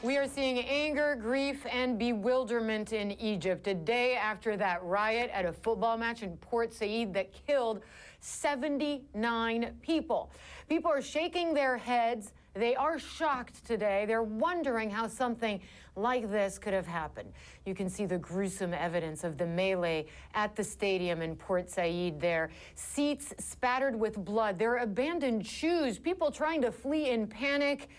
We are seeing anger, grief, and bewilderment in Egypt a day after that riot at a football match in Port Said that killed 79 people. People are shaking their heads. They are shocked today. They're wondering how something like this could have happened. You can see the gruesome evidence of the melee at the stadium in Port Said there. Seats spattered with blood. There are abandoned shoes. People trying to flee in panic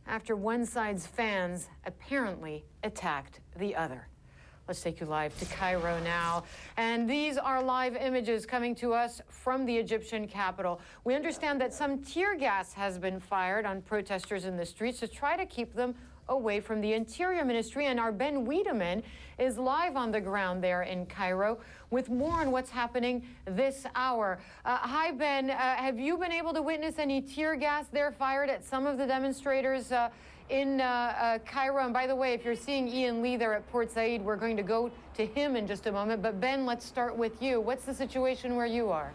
after one side's fans apparently attacked the other. Let's take you live to Cairo now. And these are live images coming to us from the Egyptian capital. We understand that some tear gas has been fired on protesters in the streets to try to keep them away from the Interior Ministry. And our Ben Wedeman is live on the ground there in Cairo with more on what's happening this hour. Hi, Ben. Have you been able to witness any tear gas there fired at some of the demonstrators in Cairo? And by the way, if you're seeing Ian Lee there at Port Said, we're going to go to him in just a moment. But Ben, let's start with you. What's the situation where you are?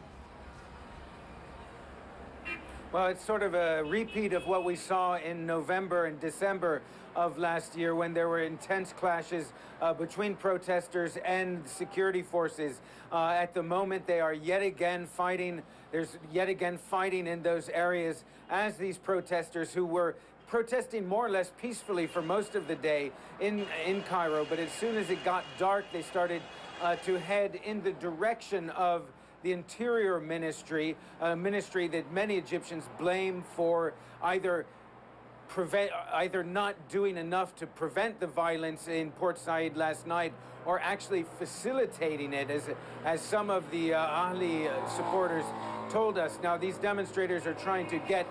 Well, it's sort of a repeat of what we saw in November and December of last year when there were intense clashes between protesters and security forces. At the moment, they are yet again fighting. There's yet again fighting in those areas as these protesters who were protesting more or less peacefully for most of the day in Cairo. But as soon as it got dark, they started to head in the direction of the Interior Ministry, a ministry that many Egyptians blame for either not doing enough to prevent the violence in Port Said last night, or actually facilitating it, as some of the Ahli supporters told us. Now, these demonstrators are trying to get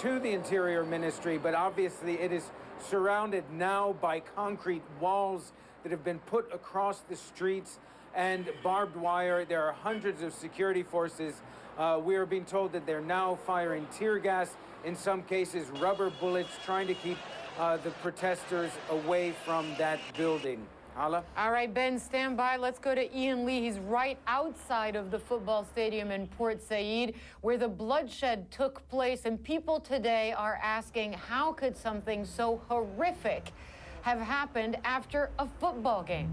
to the Interior Ministry, but obviously it is surrounded now by concrete walls that have been put across the streets and barbed wire. There are hundreds of security forces. We are being told that they're now firing tear gas, in some cases rubber bullets, trying to keep the protesters away from that building. Hala? All right, Ben, stand by. Let's go to Ian Lee. He's right outside of the football stadium in Port Said, where the bloodshed took place. And people today are asking, how could something so horrific have happened after a football game?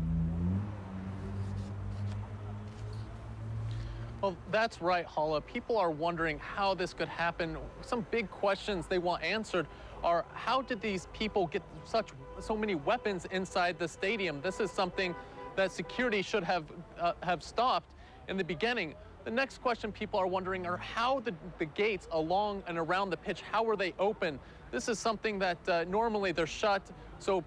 Well, that's right, Hala. People are wondering how this could happen. Some big questions they want answered are, how did these people get so many weapons inside the stadium? This is something that security should have stopped in the beginning. The next question people are wondering are how the gates along and around the pitch, how were they open? This is something that normally they're shut, so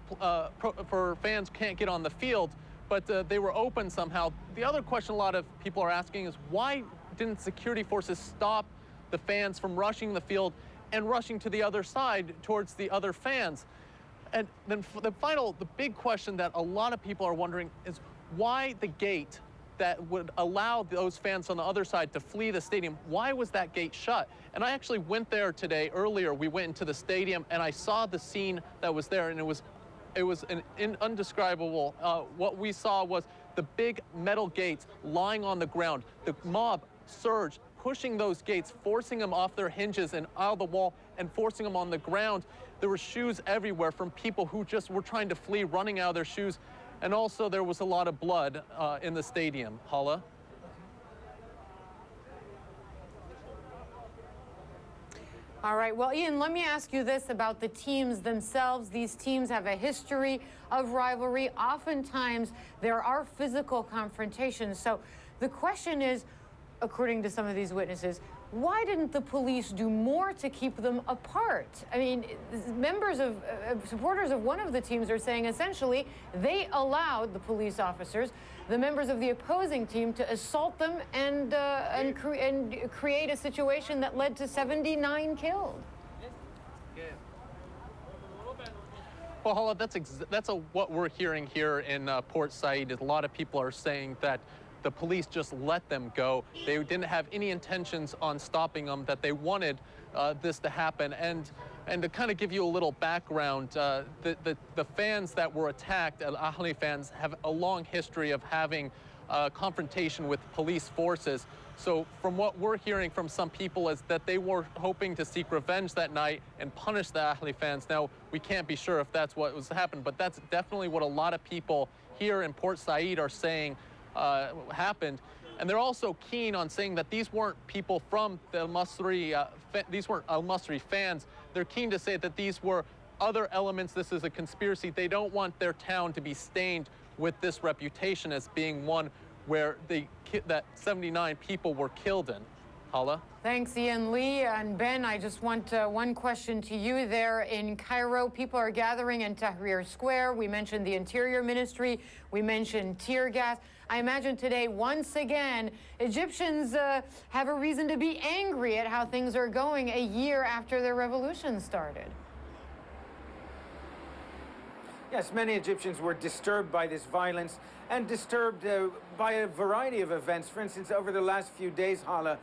for fans can't get on the field, but they were open somehow. The other question a lot of people are asking is, why didn't security forces stop the fans from rushing the field and rushing to the other side towards the other fans? And then the big question that a lot of people are wondering is, why the gate that would allow those fans on the other side to flee the stadium, why was that gate shut? And I actually went there today earlier. We went into the stadium and I saw the scene that was there, and it was undescribable. What we saw was the big metal gates lying on the ground. The mob surged, pushing those gates, forcing them off their hinges and out of the wall and forcing them on the ground. There were shoes everywhere from people who just were trying to flee, running out of their shoes. And also there was a lot of blood in the stadium. Hala? All right, well, Ian, let me ask you this about the teams themselves. These teams have a history of rivalry. Oftentimes, there are physical confrontations. So the question is, according to some of these witnesses, why didn't the police do more to keep them apart? I mean, supporters of one of the teams are saying essentially they allowed the police officers, the members of the opposing team, to assault them and create a situation that led to 79 killed. Well, Hala, that's what we're hearing here in Port Said. A lot of people are saying that the police just let them go. They didn't have any intentions on stopping them, that they wanted this to happen. And to kind of give you a little background, the fans that were attacked, Al-Ahli fans, have a long history of having confrontation with police forces. So from what we're hearing from some people is that they were hoping to seek revenge that night and punish the Ahly fans. Now, we can't be sure if that's what was happened, but that's definitely what a lot of people here in Port Said are saying happened. And they're also keen on saying that these weren't people from the Al-Masri, these weren't Al-Masri fans. They're keen to say that these were other elements. This is a conspiracy. They don't want their town to be stained with this reputation as being one where that 79 people were killed in. Hala? Thanks, Ian Lee. And Ben, I just want one question to you there in Cairo. People are gathering in Tahrir Square. We mentioned the Interior Ministry. We mentioned tear gas. I imagine today, once again, Egyptians have a reason to be angry at how things are going a year after their revolution started. Yes, many Egyptians were disturbed by this violence and disturbed by a variety of events. For instance, over the last few days, Hala,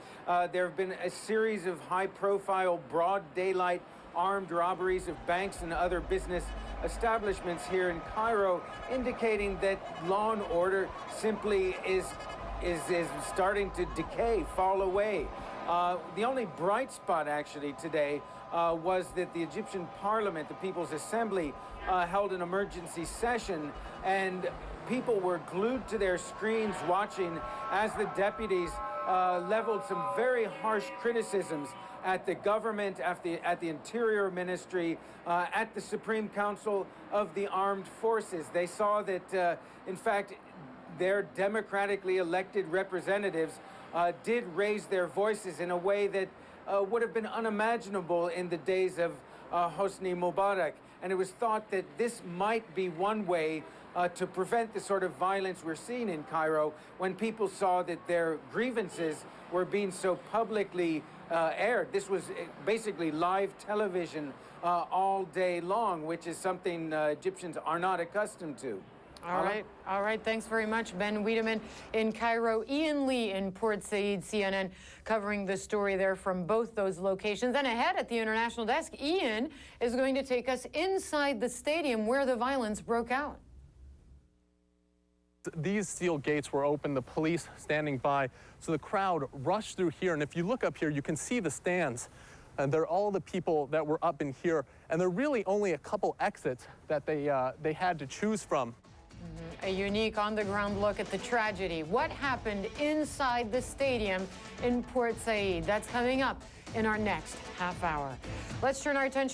there have been a series of high-profile, broad daylight armed robberies of banks and other business establishments here in Cairo, indicating that law and order simply is starting to decay, fall away. The only bright spot, actually, today was that the Egyptian Parliament, the People's Assembly, held an emergency session, and people were glued to their screens watching as the deputies leveled some very harsh criticisms at the government, at the Interior Ministry, at the Supreme Council of the Armed Forces. They saw that, in fact, their democratically elected representatives did raise their voices in a way that would have been unimaginable in the days of Hosni Mubarak. And it was thought that this might be one way to prevent the sort of violence we're seeing in Cairo when people saw that their grievances were being so publicly aired. This was basically live television all day long, which is something Egyptians are not accustomed to. All right. Thanks very much, Ben Wedeman in Cairo. Ian Lee in Port Said, CNN, covering the story there from both those locations. And ahead at the international desk, Ian is going to take us inside the stadium where the violence broke out. These steel gates were open, the police standing by, so the crowd rushed through here. And if you look up here, you can see the stands. And they're all the people that were up in here. And there are really only a couple exits that they had to choose from. A unique on-the-ground look at the tragedy. What happened inside the stadium in Port Said? That's coming up in our next half hour. Let's turn our attention